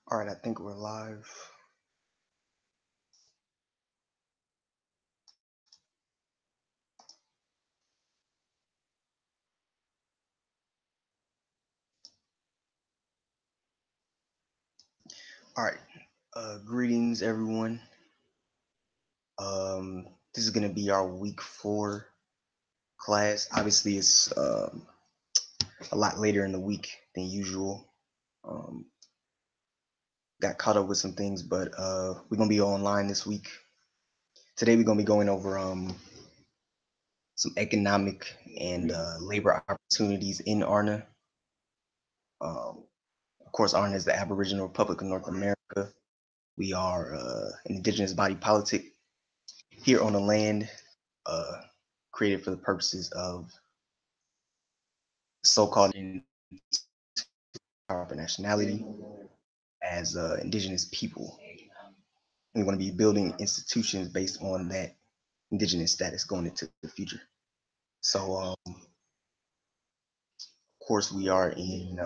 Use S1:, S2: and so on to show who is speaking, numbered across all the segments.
S1: All right, I think we're live. All right, greetings everyone. This is gonna be our week 4 class. Obviously, it's a lot later in the week than usual. Um, got caught up with some things, but we're gonna be online this week. Today, we're gonna be going over some economic and labor opportunities in ARNA. Of course, ARNA is the Aboriginal Republic of North America. We are an indigenous body politic here on the land uh, created for the purposes of so-called proper nationality as indigenous people. We want to be building institutions based on that indigenous status going into the future. So, of course, we are in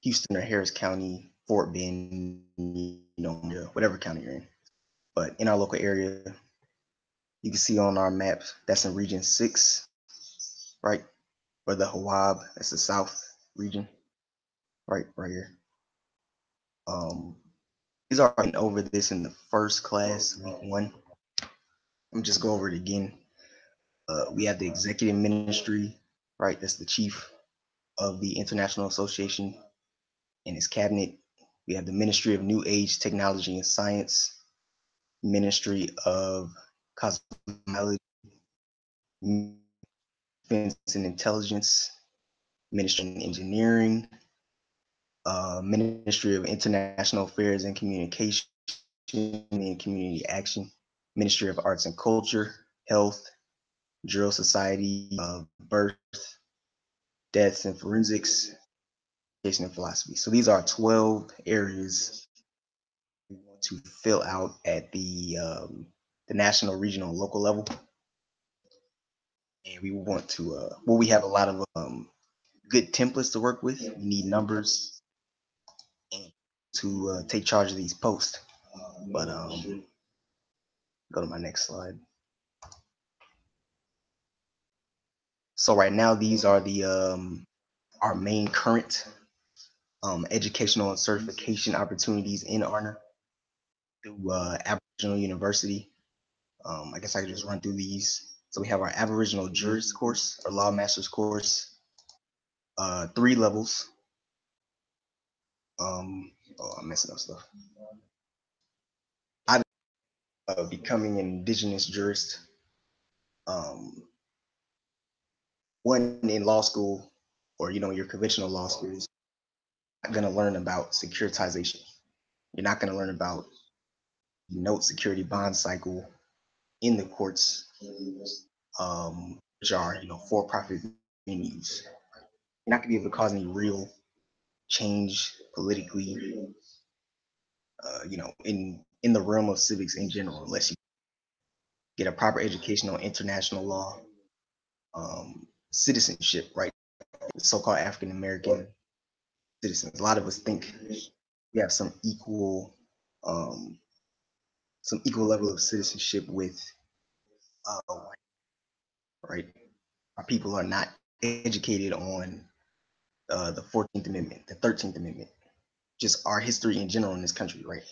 S1: Houston or Harris County, Fort Bend, whatever county you're in. But in our local area, you can see on our map that's in Region 6, right? Or the Hawab, that's the South region, right here. Um, these are over this in the first class, week 1. Let me just go over it again. We have the executive ministry, right? That's the chief of the International Association and his cabinet. We have the Ministry of New Age Technology and Science, Ministry of Cosmology, Defense and Intelligence, Ministry of Engineering, Ministry of International Affairs and Communication and Community Action, Ministry of Arts and Culture, Health, Drill Society of Birth, Deaths and Forensics, Education and Philosophy. So these are 12 areas we want to fill out at the national, regional, and local level. And we want to, we have a lot of good templates to work with. We need numbers and to take charge of these posts. But go to my next slide. So right now, these are the our main current educational and certification opportunities in ARNA through Aboriginal University. I guess I could just run through these. So we have our Aboriginal Jurist course, our Law Master's course, 3 levels. I'm messing up stuff. I becoming an Indigenous jurist. Um, One in law school, or your conventional law schools, not going to learn about securitization. You're not going to learn about note security bond cycle in the courts, which are for-profit venues. You're not going to be able to cause any real change politically, in the realm of civics in general, unless you get a proper education on international law, citizenship, right? So-called African American citizens. A lot of us think we have um, some equal level of citizenship with right? Our people are not educated on the 14th Amendment, the 13th Amendment, just our history in general in this country, right?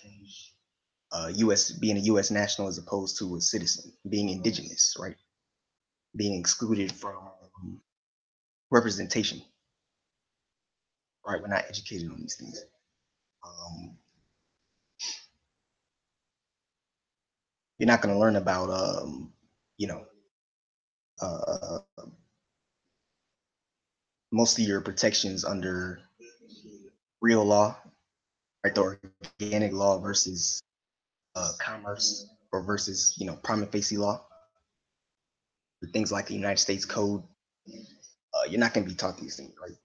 S1: U.S. being a U.S. national as opposed to a citizen, being indigenous, right? Being excluded from representation, right? We're not educated on these things. Um, you're not going to learn about, you know, uh, most of your protections under real law, right? The organic law versus commerce or versus, prima facie law. Things like the United States Code, you're not going to be taught these things, right?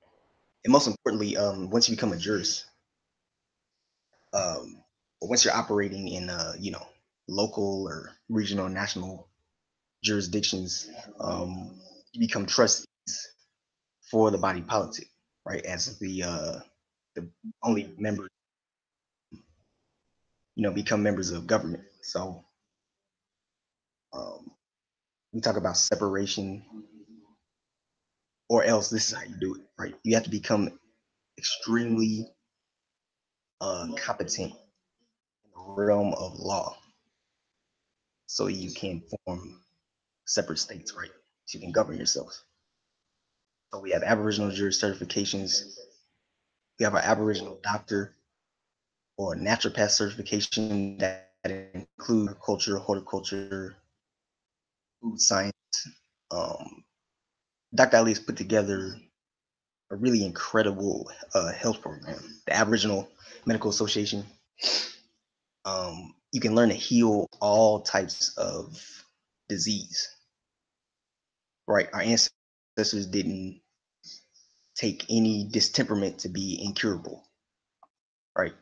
S1: And most importantly, once you become a jurist, um, once you're operating in, local or regional, national jurisdictions, you become trustees for the body politic, right? As the the only members, become members of government. So um, we talk about separation, or else this is how you do it, right? You have to become extremely competent in the realm of law so you can form separate states, right? So you can govern yourself. So we have Aboriginal juris certifications. We have our Aboriginal doctor or naturopath certification that include culture, horticulture, food science. Um, Dr. Ali has put together a really incredible health program, the Aboriginal Medical Association. You can learn to heal all types of disease, right? Our ancestors didn't take any distemperament to be incurable, right?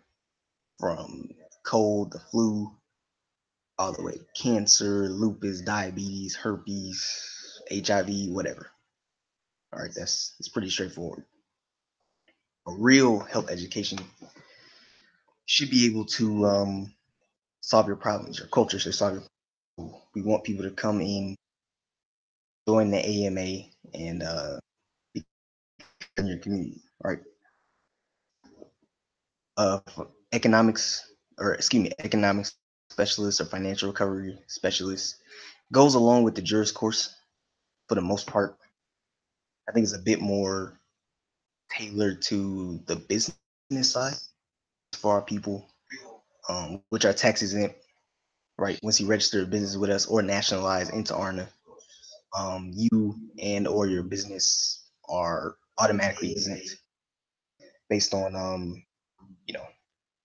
S1: From cold, the flu, all the way cancer, lupus, diabetes, herpes, HIV, whatever. All right, that's it's pretty straightforward. A real health education should be able to solve your problems. Your culture should solve your problems. We want people to come in, join the AMA, and become your community. All right. For economics, or excuse me, economics specialists or financial recovery specialists goes along with the juris course for the most part. I think it's a bit more tailored to the business side for our people, which are tax exempt, right? Once you register a business with us or nationalize into ARNA, you and or your business are automatically exempt based on you know,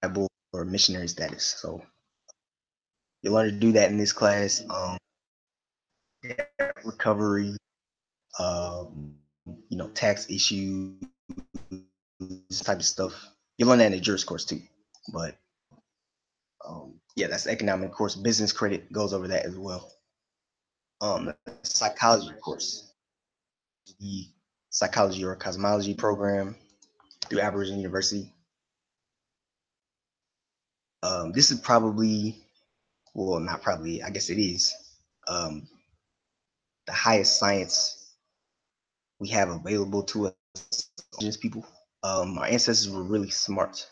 S1: tribal or missionary status. So you learn to do that in this class. Debt recovery, um, tax issues, type of stuff. You learn that in the juris course too. But yeah, that's the economic course. Business credit goes over that as well. The psychology course, the psychology or cosmology program through Aboriginal University. This is probably, well, not probably, I guess it is, um, the highest science we have available to us, indigenous people. Our ancestors were really smart,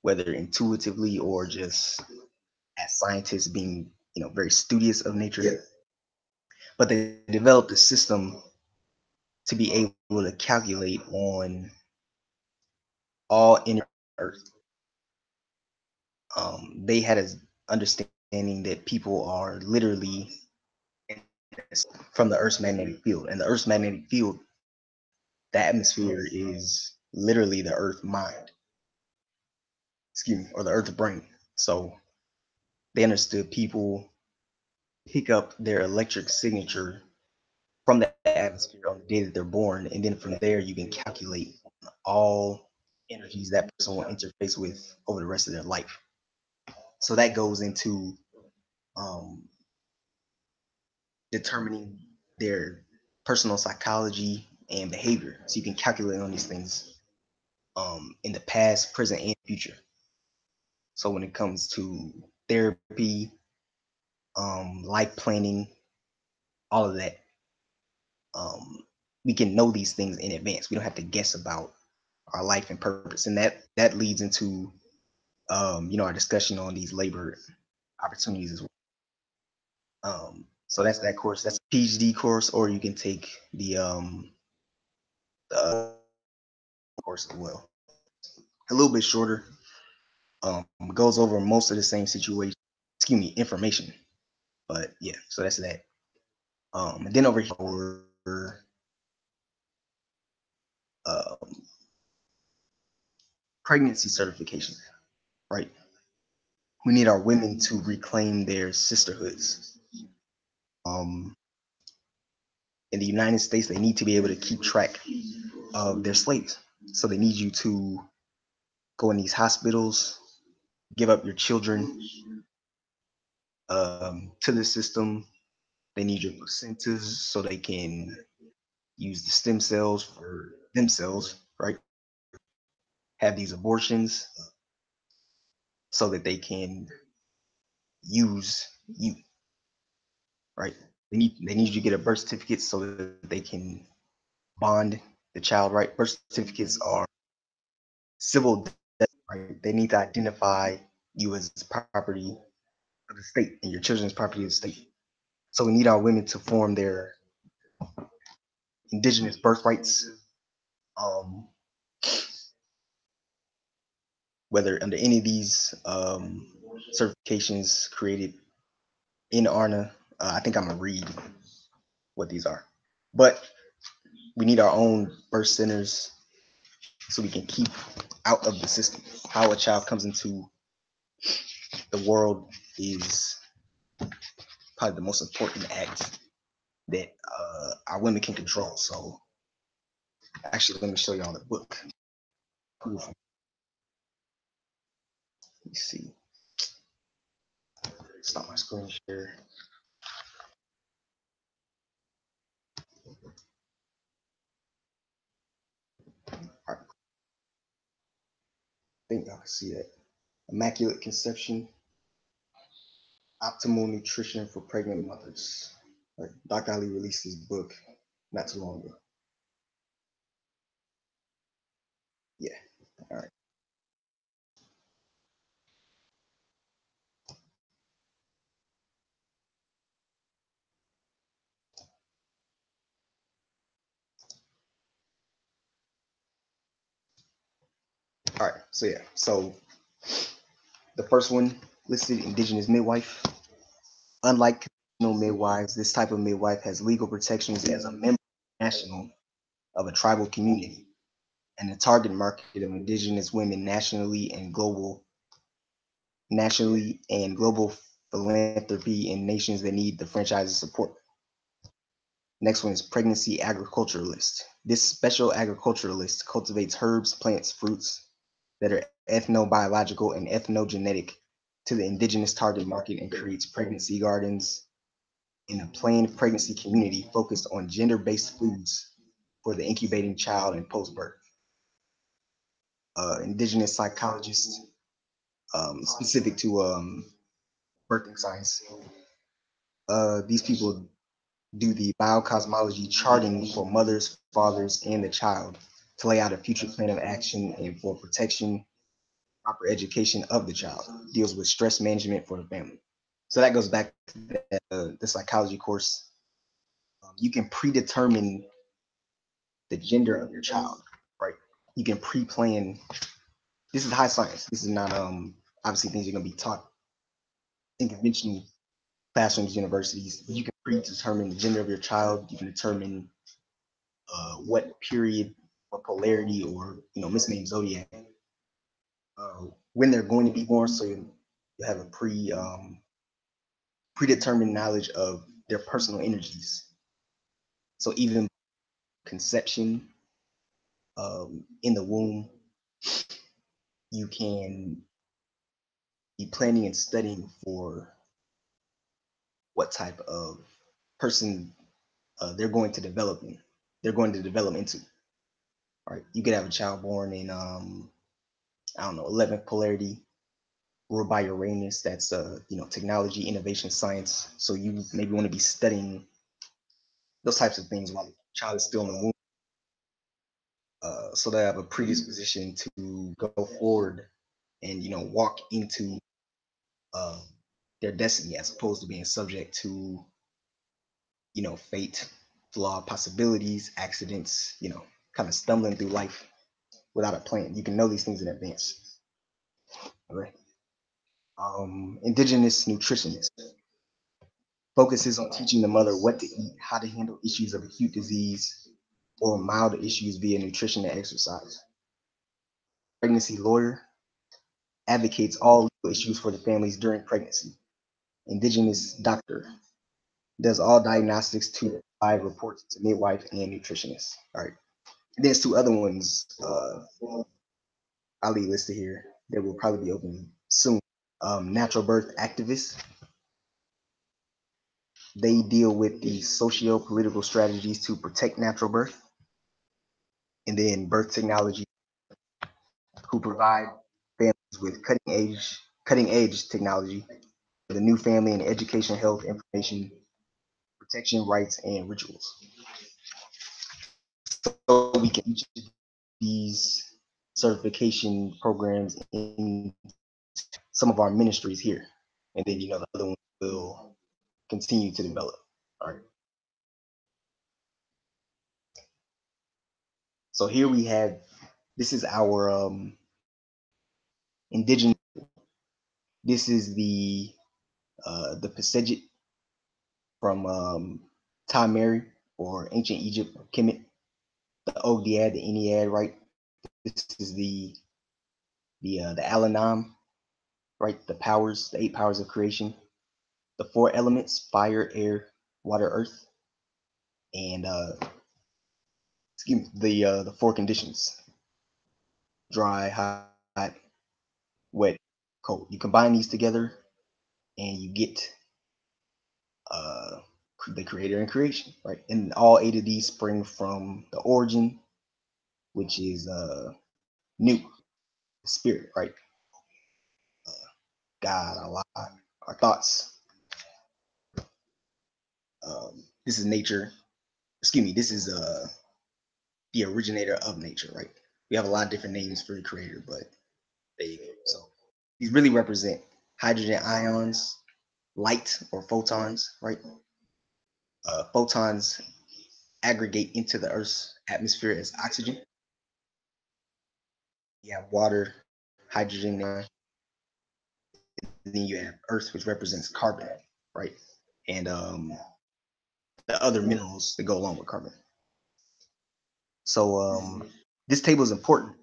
S1: whether intuitively or just as scientists being, very studious of nature. But they developed a system to be able to calculate on all inner Earth. They had an understanding that people are literally from the Earth's magnetic field, and the Earth's magnetic field, the atmosphere is literally the Earth mind, excuse me, or the Earth brain. So they understood people pick up their electric signature from the atmosphere on the day that they're born, and then from there you can calculate all energies that person will interface with over the rest of their life. So that goes into um, determining their personal psychology and behavior. So you can calculate on these things in the past, present, and future. So when it comes to therapy, life planning, all of that, um, we can know these things in advance. We don't have to guess about our life and purpose, and that leads into our discussion on these labor opportunities as well. So that's that course. That's a PhD course, or you can take the course as well. A little bit shorter. Goes over most of the same situation. Excuse me, information. But yeah, so that's that. And then over here, um, pregnancy certification, right? We need our women to reclaim their sisterhoods. Um, in the United States, they need to be able to keep track of their slaves. So they need you to go in these hospitals, give up your children to the system. They need your placentas so they can use the stem cells for themselves, right? have these abortions so that they can use you, right? They need you to get a birth certificate so that they can bond the child, right? Birth certificates are civil debt, right? They need to identify you as property of the state and your children's property of the state. So we need our women to form their indigenous birthrights, um, whether under any of these certifications created in ARNA. I think I'm gonna read what these are, but we need our own birth centers so we can keep out of the system. How a child comes into the world is probably the most important act that our women can control. So actually, let me show y'all the book. Let me see. Stop my screen share. I think y'all can see that. Immaculate Conception, Optimal Nutrition for Pregnant Mothers. Like Dr. Ali released his book not too long ago. Yeah. All right. All right. So yeah. So the first one listed, indigenous midwife. Unlike conventional midwives, this type of midwife has legal protections as a member national of a tribal community and the target market of indigenous women nationally and global philanthropy in nations that need the franchise's support. Next one is pregnancy agriculturalist. This special agriculturalist cultivates herbs, plants, fruits that are ethnobiological and ethnogenetic to the indigenous target market and creates pregnancy gardens in a planned pregnancy community focused on gender-based foods for the incubating child and post-birth. Indigenous psychologists specific to birthing science. These people do the biocosmology charting for mothers, fathers, and the child to lay out a future plan of action and for protection, proper education of the child. Deals with stress management for the family. So that goes back to the psychology course. You can predetermine the gender of your child, right? You can pre-plan. This is high science. This is not obviously things you're gonna be taught in conventional classrooms, universities. You can predetermine the gender of your child. You can determine what period or polarity or misnamed zodiac when they're going to be born. So you have a predetermined knowledge of their personal energies. So even conception in the womb, you can be planning and studying for what type of person they're going to develop in. They're going to develop into. Right? You could have a child born in I don't know 11th polarity, ruled by Uranus. That's technology, innovation, science. So you maybe want to be studying those types of things while the child is still in the womb, so they have a predisposition to go forward and walk into uh, their destiny as opposed to being subject to fate, flawed possibilities, accidents, kind of stumbling through life without a plan. You can know these things in advance. Okay. Indigenous nutritionist focuses on teaching the mother what to eat, how to handle issues of acute disease or mild issues via nutrition and exercise. Pregnancy lawyer advocates all legal issues for the families during pregnancy. Indigenous doctor does all diagnostics to provide reports to midwife and nutritionist. All right. There's two other ones Ali listed here that will probably be open soon. Natural birth activists. They deal with the socio-political strategies to protect natural birth. And then birth technology, who provide families with cutting edge technology for the new family and education, health, information, protection, rights, and rituals. So we can each of these certification programs in some of our ministries here, and then the other ones will continue to develop. All right. So here we have, this is our indigenous. This is the Pasejet from Tameri or ancient Egypt or Kemet, the Ogdiad, the Ennead, right? This is the Alanam, right? The powers, the 8 powers of creation, the 4 elements: fire, air, water, earth, and excuse me, the 4 conditions: dry, hot, wet, cold. You combine these together, and you get uh, the creator and creation, right? And all 8 of these spring from the origin, which is new, spirit, right? God, Allah, our thoughts. This is nature. Excuse me. This is the originator of nature, right? We have a lot of different names for the creator, but there you go. So these really represent hydrogen ions, light or photons, right? Photons aggregate into the Earth's atmosphere as oxygen. You have water, hydrogen there. Then you have Earth, which represents carbon, right? And the other minerals that go along with carbon. So this table is important.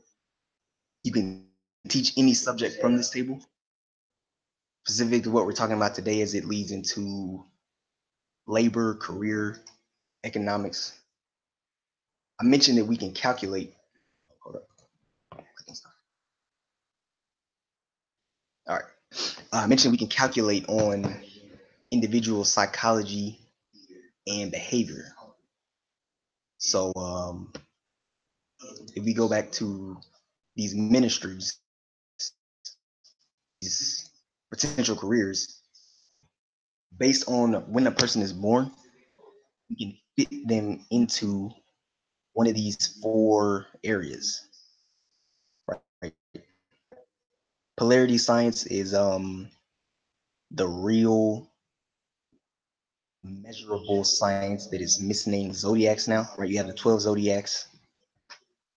S1: You can teach any subject from this table. Specific to what we're talking about today, as it leads into labor, career, economics. I mentioned that we can calculate. Hold up. All right. I mentioned we can calculate on individual psychology and behavior. So if we go back to these ministries, these potential careers, based on when a person is born, we can fit them into one of these 4 areas. Right? Polarity science is the real measurable science that is misnamed zodiacs now. Right? You have the 12 zodiacs.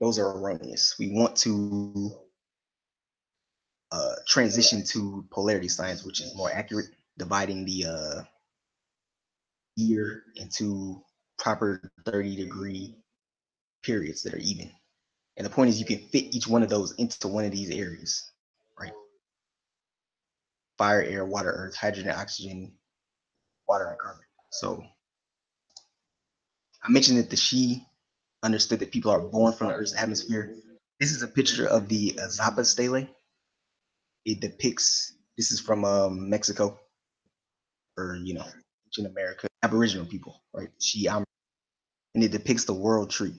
S1: Those are erroneous. We want to transition to polarity science, which is more accurate, dividing the year into proper 30-degree periods that are even. And the point is, you can fit each one of those into one of these areas, right? Fire, air, water, earth, hydrogen, oxygen, water, and carbon. So I mentioned that the she understood that people are born from the Earth's atmosphere. This is a picture of the Zappa stele. It depicts, this is from Mexico, or ancient America, Aboriginal people, right? And it depicts the world tree,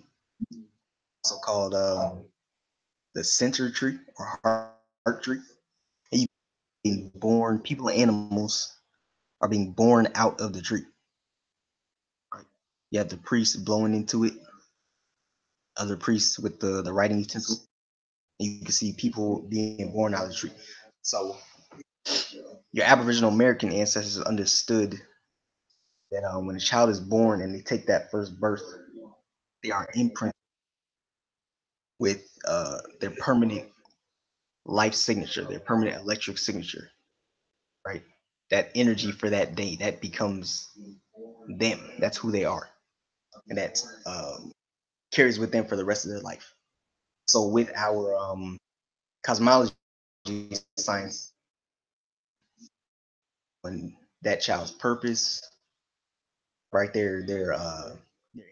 S1: also called the center tree or heart tree. And you being born, people and animals are being born out of the tree. Right? You have the priest blowing into it, other priests with the writing utensil. And you can see people being born out of the tree. So your Aboriginal American ancestors understood that when a child is born and they take that first birth, they are imprinted with their permanent life signature, their permanent electric signature, right? That energy for that day, that becomes them. That's who they are. And that carries with them for the rest of their life. So with our cosmology science, when that child's purpose, right there, their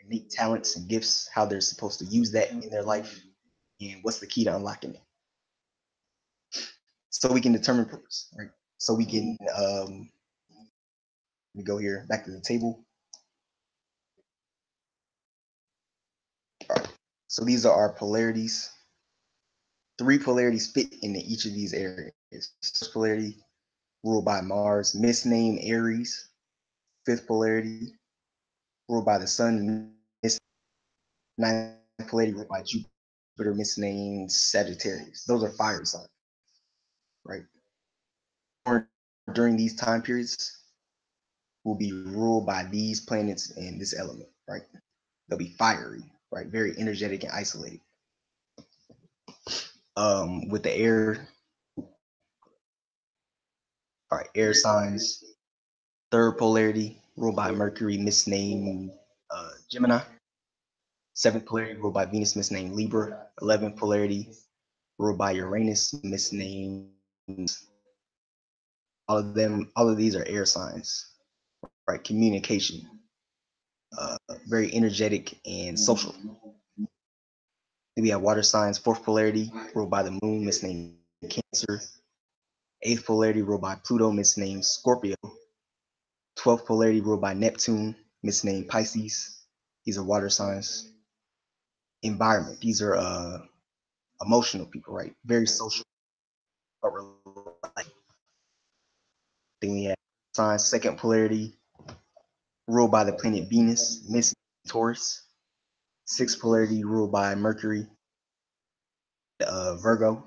S1: innate talents and gifts, how they're supposed to use that in their life, and what's the key to unlocking it. So we can determine purpose, right? So we can we go here back to the table. All right. So these are our polarities. Three polarities fit into each of these areas. First polarity ruled by Mars, misnamed Aries. Fifth polarity ruled by the Sun, ninth polarity ruled by Jupiter, misnamed Sagittarius. Those are fire signs, right? During these time periods will be ruled by these planets and this element, right? They'll be fiery, right? Very energetic and isolated. With the air, all right, air signs. Third polarity ruled by Mercury, misnamed Gemini. Seventh polarity ruled by Venus, misnamed Libra. 11th polarity ruled by Uranus, misnamed. All of these are air signs, right? Communication, very energetic and social. Then we have water signs. Fourth polarity ruled by the Moon, misnamed Cancer. Eighth polarity ruled by Pluto, misnamed Scorpio. 12th polarity ruled by Neptune, misnamed Pisces. These are water signs. Environment. These are emotional people, right? Very social. Then we have signs. Second polarity ruled by the planet Venus, misnamed Taurus. Sixth polarity ruled by Mercury, Virgo.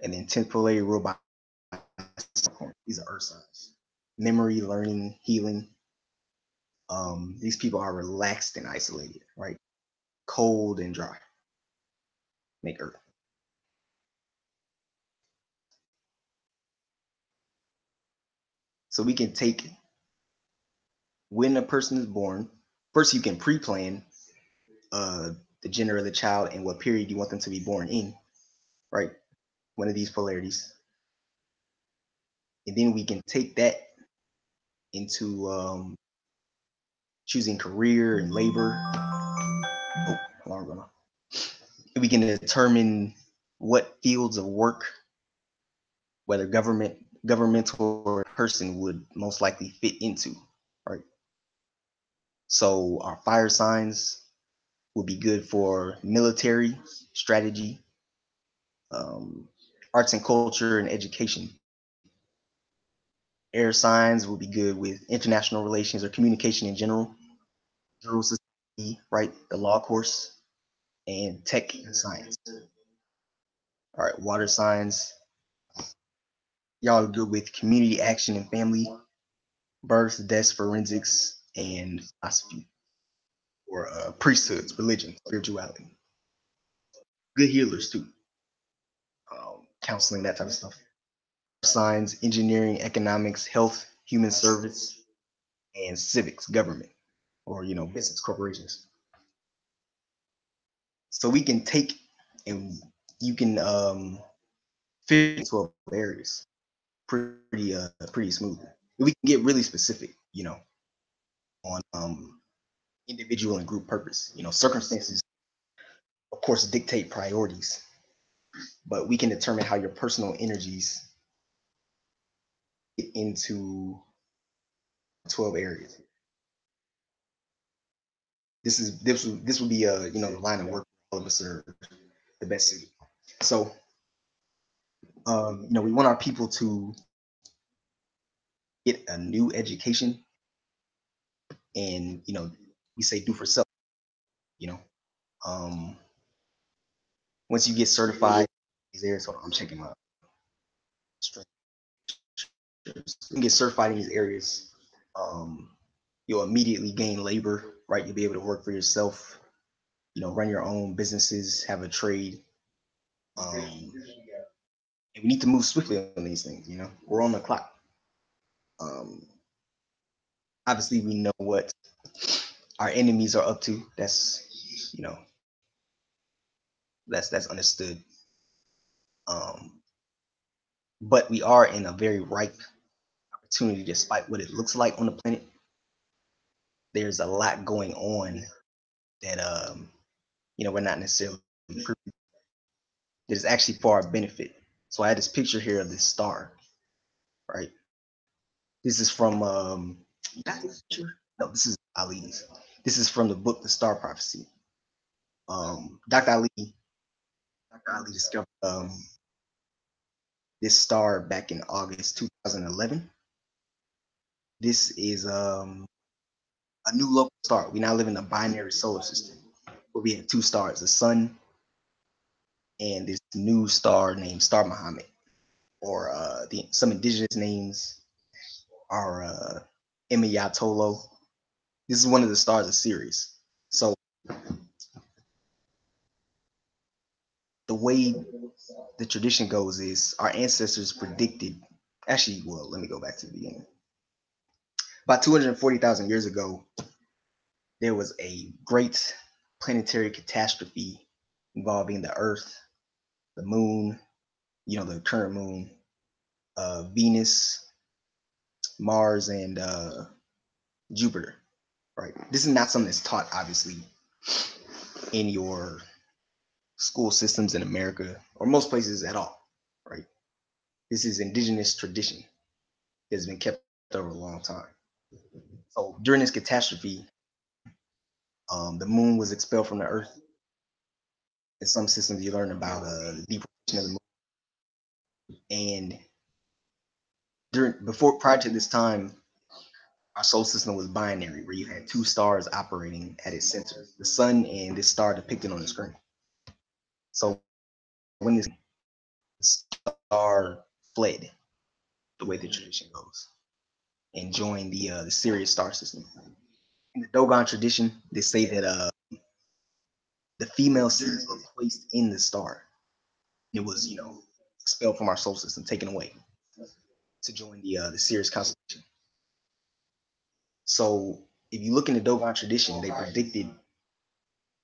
S1: And then 10th polarity ruled by Capricorn. These are earth signs. Memory, learning, healing. These people are relaxed and isolated, right? Cold and dry. Make earth. So we can take when a person is born. First, you can pre-plan the gender of the child and what period you want them to be born in, right? One of these polarities, and then we can take that into choosing career and labor. Oh, alarm going off. We can determine what fields of work, whether governmental or person would most likely fit into, right? So our fire signs will be good for military strategy, um, arts and culture, and education. Air signs will be good with international relations or communication in general, general society, right? The law course, and tech and science. All right, water signs. Y'all are good with community action and family, birth, death, forensics, and philosophy, or priesthoods, religion, spirituality. Good healers too, counseling, that type of stuff. Signs, engineering, economics, health, human service, and civics, government, or business corporations. So we can take and you can fit into 12 areas pretty smooth. We can get really specific, on individual and group purpose. Circumstances, of course, dictate priorities, but we can determine how your personal energies fit into 12 areas. This would be the line of work all of us are the best suited. So we want our people to get a new education, and we say do for self. You know, um, once you get certified, these areas. Hold on, I'm checking my strength. You can get certified in these areas. Um, you'll immediately gain labor, right? You'll be able to work for yourself. Run your own businesses, have a trade. And we need to move swiftly on these things. We're on the clock. Um, Obviously, we know what our enemies are up to. That's understood. Um, but we are in a very ripe opportunity, despite what it looks like on the planet. There's a lot going on that we're not necessarily privy, that is actually for our benefit. So I had this picture here of this star, right? This is from this picture? No, this is Ali's. This is from the book The Star Prophecy. Dr. Ali Dr. Ali discovered this star back in August 2011. This is a new local star. We now live in a binary solar system where we have two stars, the sun and this new star named Star Muhammad, or some indigenous names are Emayatolo. This is one of the stars of Sirius. So the way the tradition goes is our ancestors predicted. Actually, well, let me go back to the beginning. About 240,000 years ago, there was a great planetary catastrophe involving the Earth, the Moon, the current Moon, Venus, Mars, and Jupiter. Right. This is not something that's taught, obviously, in your school systems in America or most places at all. Right. This is indigenous tradition that has been kept over a long time. So during this catastrophe, the Moon was expelled from the Earth. In some systems, you learn about the deportation of the Moon, and prior to this time, our solar system was binary, where you had two stars operating at its center, the sun and this star depicted on the screen. So when this star fled, the way the tradition goes, and joined the Sirius star system. In the Dogon tradition, they say that the female seeds were placed in the star. It was, expelled from our solar system, taken away to join the Sirius constellation. So if you look in the Dogon tradition, they predicted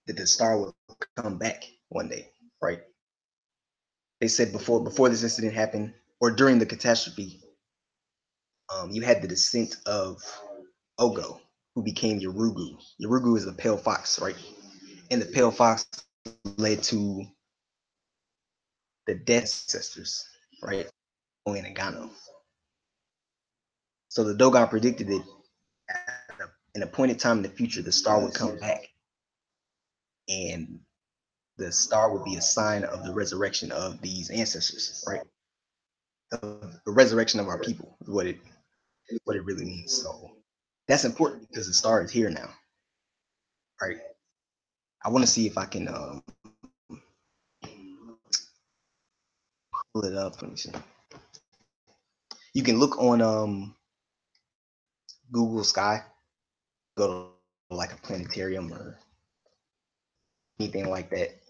S1: that the star would come back one day, right? They said before this incident happened, or during the catastrophe, you had the descent of Ogo, who became Yorugu. Yorugu is a pale fox, right? And the pale fox led to the death ancestors, right? Oin and Gano. So the Dogon predicted that at an appointed time in the future, the star would come back, and the star would be a sign of the resurrection of these ancestors, right? The resurrection of our people is what it really means. So that's important because the star is here now, right? I want to see if I can pull it up. Let me see. You can look on Google Sky, go to like a planetarium or anything like that.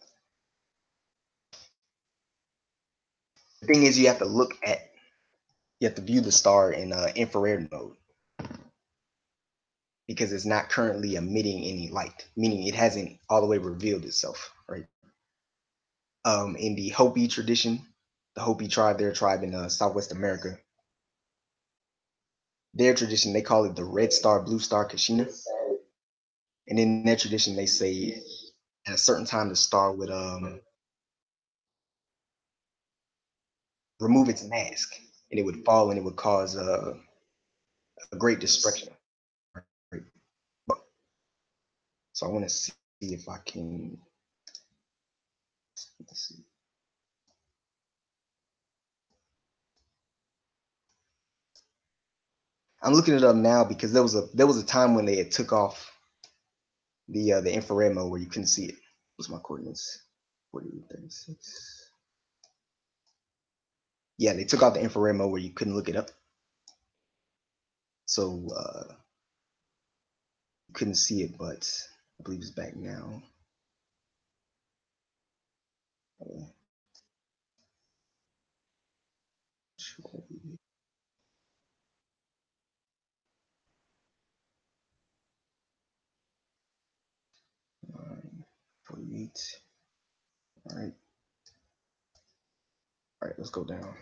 S1: The thing is, you have to view the star in infrared mode because it's not currently emitting any light, meaning it hasn't all the way revealed itself, right? In the Hopi tradition, the Hopi tribe, their tribe in Southwest America, their tradition, they call it the red star, blue star Kashina. And in their tradition, they say at a certain time, the star would remove its mask and it would fall and it would cause a great destruction. Right? So I want to see if I can. Let's see. I'm looking it up now because there was a time when they had took off the infrared mode where you couldn't see it. What's my coordinates? 4836. Yeah, they took off the infrared mode where you couldn't look it up. So you couldn't see it, but I believe it's back now. Nine, 48. All right. All right, let's go down.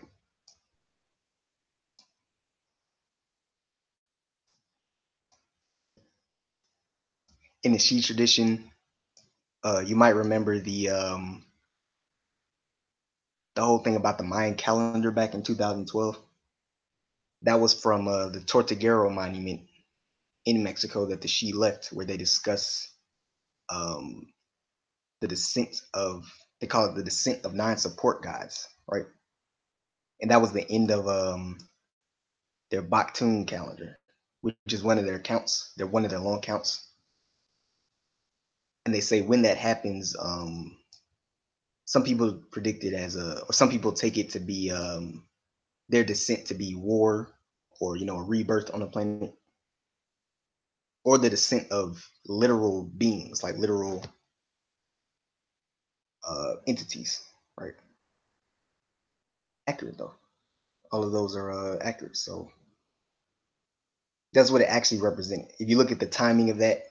S1: In the Shi tradition, you might remember the whole thing about the Mayan calendar back in 2012. That was from the Tortuguero monument in Mexico that the Shi left, where they discuss the descent of they call it the descent of nine support gods, right? And that was the end of their Baktun calendar, which is one of their counts. They're one of their long counts. And they say when that happens, some people predict it as or some people take it to be their descent to be war, or a rebirth on the planet, or the descent of literal beings, like literal entities, right? Accurate though. All of those are accurate. So that's what it actually represented. If you look at the timing of that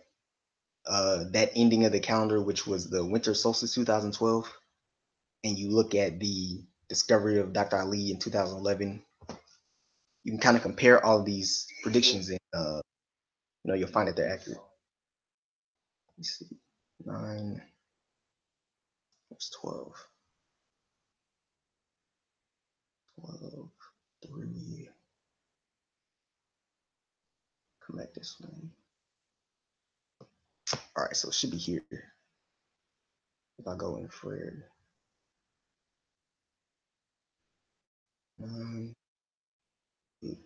S1: ending of the calendar, which was the winter solstice 2012, and you look at the discovery of Dr. Ali in 2011, you can kind of compare all of these predictions, and you'll find that they're accurate. Let's see, 9 plus 12, 12, 3. Come back this way. All right, so it should be here. If I go infrared, 9, 8.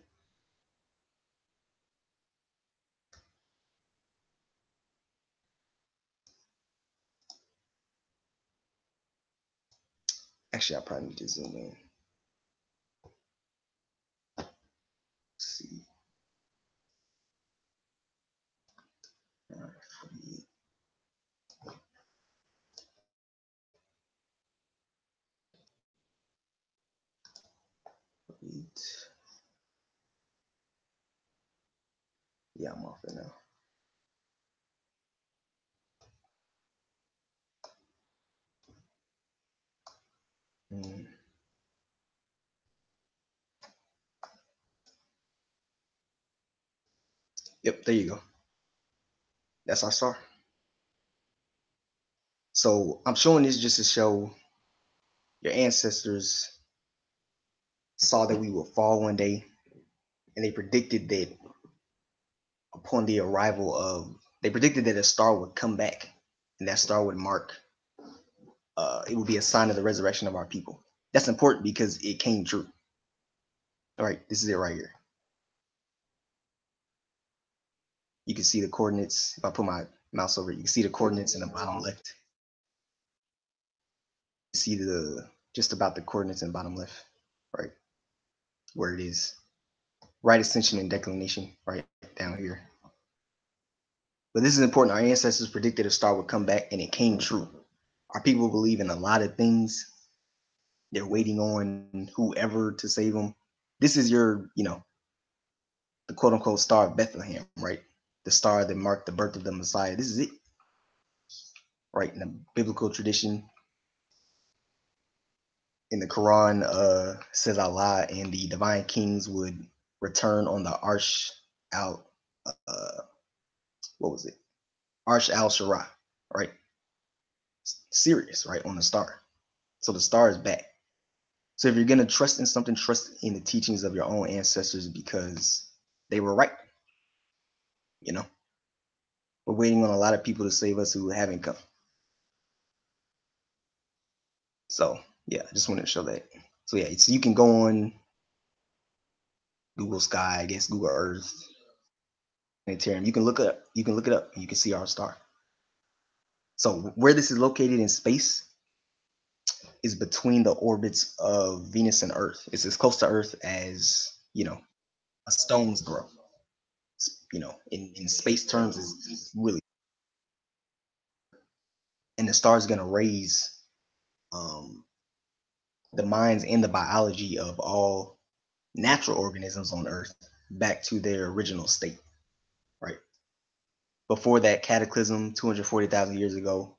S1: Actually, I probably need to zoom in. Let's see. 48. Yeah, I'm off it now. Mm. Yep, there you go. That's our star. So I'm showing this just to show your ancestors saw that we would fall one day, and they predicted that upon the arrival of, they predicted that a star would come back, and that star would mark, it would be a sign of the resurrection of our people. That's important because it came true. All right, this is it right here. You can see the coordinates. If I put my mouse over it, you can see the coordinates in the bottom left. You see just about the coordinates in the bottom left, right? Where it is. Right ascension and declination, right down here. But this is important. Our ancestors predicted a star would come back, and it came true. Our people believe in a lot of things. They're waiting on whoever to save them. This is the quote unquote star of Bethlehem, right? The star that marked the birth of the Messiah. This is it, right? In the biblical tradition, in the Quran, says Allah and the divine kings would return on the Arsh al, what was it? Arsh al Shara, right? Sirius, right? On the star. So the star is back. So if you're going to trust in something, trust in the teachings of your own ancestors, because they were right. We're waiting on a lot of people to save us who haven't come. So yeah, I just wanted to show that. So yeah, so you can go on Google Sky, I guess Google Earth, planetarium. You can look it up. And you can see our star. So where this is located in space is between the orbits of Venus and Earth. It's as close to Earth as a stone's throw. In space terms, is really. And the star is going to raise um, the minds and the biology of all natural organisms on Earth back to their original state, right? Before that cataclysm, 240,000 years ago,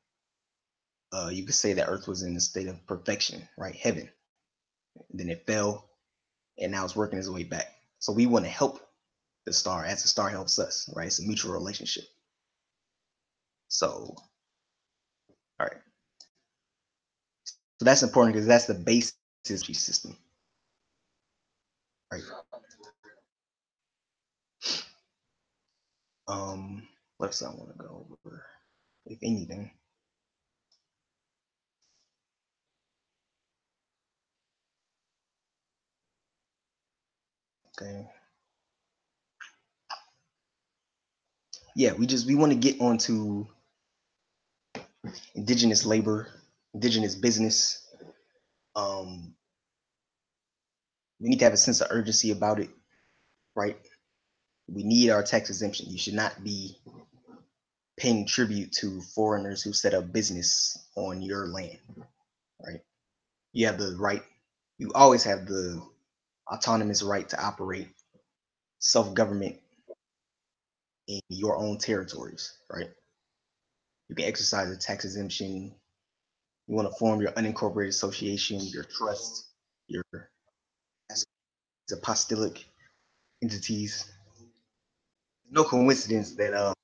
S1: you could say that Earth was in a state of perfection, right? Heaven. And then it fell, and now it's working its way back. So we want to help the star as the star helps us, right? It's a mutual relationship. So, all right. So that's important because that's the basis of the system, right? What else I want to go over? If anything. Okay. Yeah, we want to get onto indigenous labor, indigenous business. Um, we need to have a sense of urgency about it, right? We need our tax exemption. You should not be paying tribute to foreigners who set up business on your land, right? You have the right, you always have the autonomous right to operate self government in your own territories, right? You can exercise a tax exemption. You want to form your unincorporated association, your trust, your apostolic entities. No coincidence that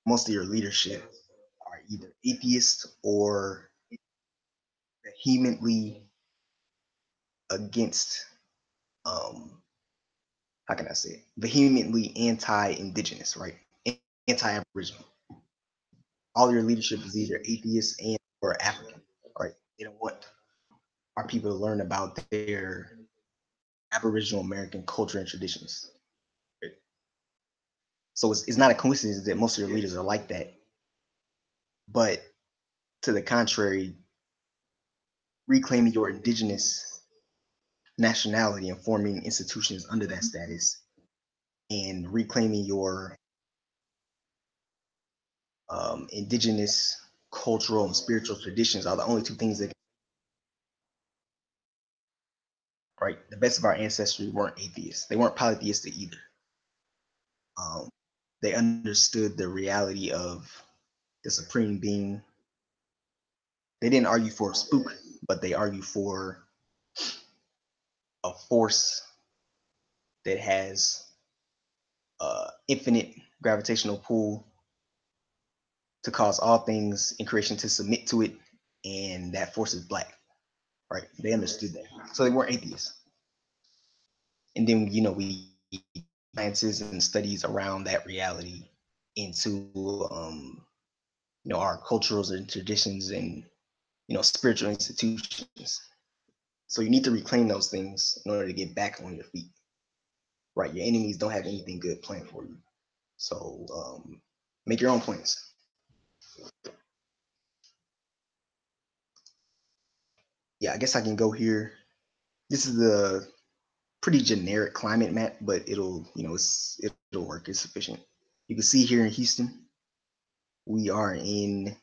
S1: most of your leadership are either atheist or vehemently against, um, how can I say it? Vehemently anti-indigenous, right? Anti-Aboriginal. All your leadership is either atheist and or African, right? They don't want our people to learn about their Aboriginal American culture and traditions. Right? So it's not a coincidence that most of your leaders are like that. But to the contrary, reclaiming your indigenous nationality and forming institutions under that status and reclaiming your indigenous cultural and spiritual traditions are the only two things that, right? The best of our ancestry weren't atheists. They weren't polytheistic either. Um, they understood the reality of the supreme being. They didn't argue for a spook, but they argued for a force that has infinite gravitational pull to cause all things in creation to submit to it, and that force is black, right? They understood that, so they weren't atheists. And then we sciences and studies around that reality into our cultures and traditions and spiritual institutions. So you need to reclaim those things in order to get back on your feet, right? Your enemies don't have anything good planned for you, so make your own plans. Yeah, I guess I can go here. This is the pretty generic climate map, but it'll work. It's sufficient. You can see here in Houston, we are in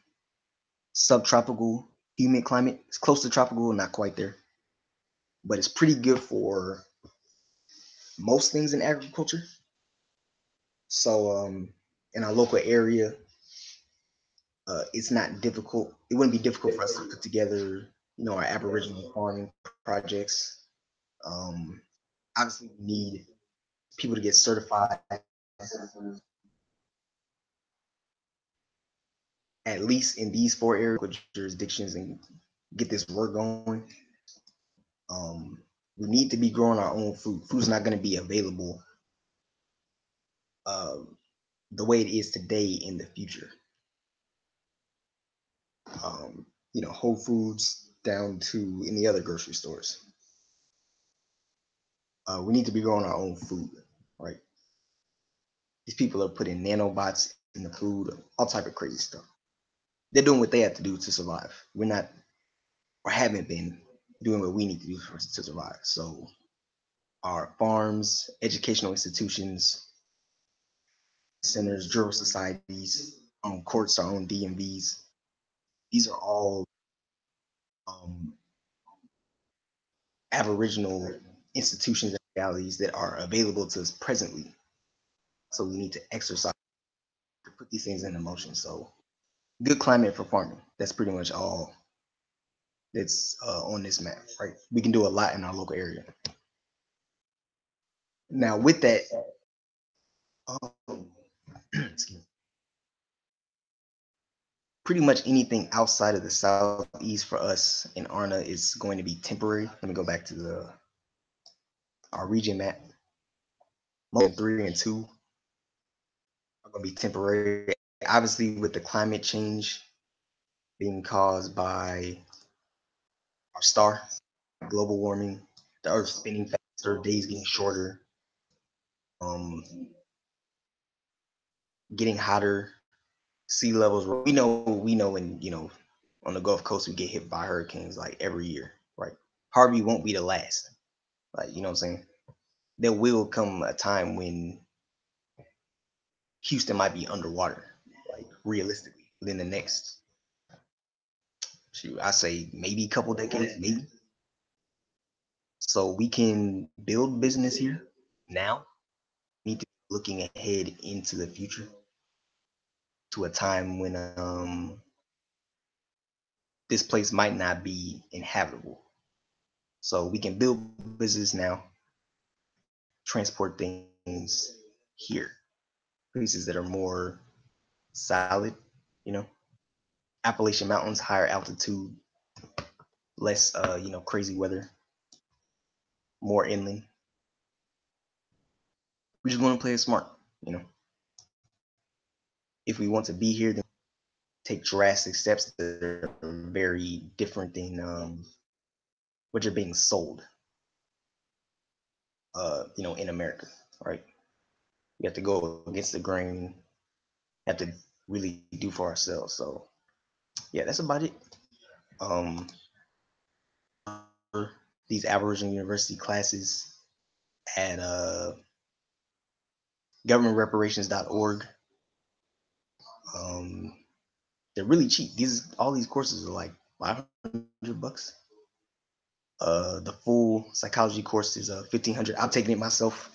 S1: subtropical humid climate. It's close to tropical, not quite there, but it's pretty good for most things in agriculture. So in our local area, it's not difficult. It wouldn't be difficult for us to put together, our Aboriginal farming projects. Um, Obviously, we need people to get certified at least in these four areas jurisdictions and get this work going. Um, we need to be growing our own food. Food's not going to be available uh, the way it is today in the future. Whole foods down to any other grocery stores. We need to be growing our own food, right? These people are putting nanobots in the food, all type of crazy stuff. They're doing what they have to do to survive. We're not, or haven't been, doing what we need to do to survive. So our farms, educational institutions, centers, jural societies, courts, our own DMVs. These are all um, Aboriginal institutions and realities that are available to us presently. So we need to exercise to put these things into motion. So good climate for farming. That's pretty much all that's on this map, right? We can do a lot in our local area. Now, with that, um, pretty much anything outside of the southeast for us in ARNA is going to be temporary. Let me go back to our region map. 3 and 2 are going to be temporary. Obviously, with the climate change being caused by our star, global warming, the Earth spinning faster, days getting shorter, um, getting hotter, sea levels. We know, and on the Gulf Coast we get hit by hurricanes like every year, right? Harvey won't be the last. Like, you know what I'm saying? There will come a time when Houston might be underwater, like realistically, within the next, shoot, I say maybe a couple decades, maybe. So we can build business here now. We need to be looking ahead into the future to a time when this place might not be inhabitable. So we can build business now, transport things here, places that are more solid, you know, Appalachian Mountains, higher altitude, less, crazy weather, more inland. We just want to play it smart, you know. If we want to be here, then take drastic steps that are very different than what you're being sold, in America, right? We have to go against the grain, have to really do for ourselves. So yeah, that's about it. Um, these Aboriginal University classes at governmentreparations.org. Um, they're really cheap. All these courses are like $500. The full psychology course is 1,500. I'm taking it myself,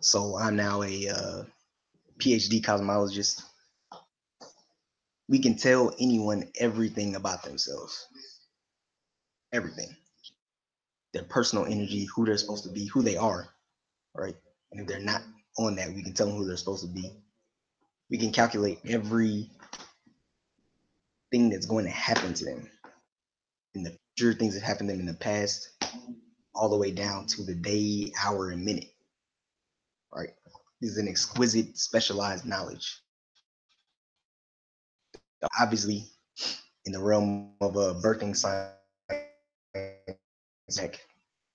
S1: so I'm now a PhD cosmologist. We can tell anyone everything about themselves, everything, their personal energy, who they're supposed to be, who they are, right? And if they're not on that, we can tell them who they're supposed to be. We can calculate everything that's going to happen to them in the future, things that happened to them in the past, all the way down to the day, hour, and minute, right? This is an exquisite, specialized knowledge. Obviously, in the realm of birthing science,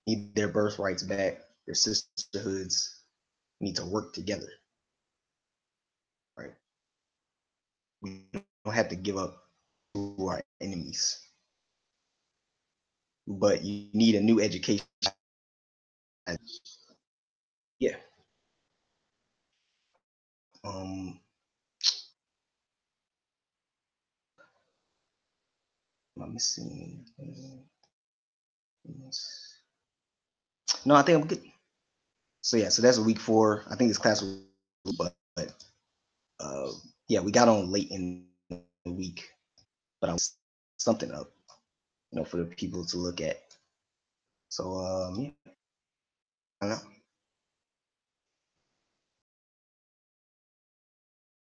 S1: need their birthrights back, their sisterhoods need to work together, right? We don't have to give up to our enemies, but you need a new education. Yeah. Um, am I missing? No, I think I'm good. So yeah, so that's week 4. I think this class was, but uh, yeah, we got on late in the week, but I was something up, for the people to look at. So yeah, I don't know.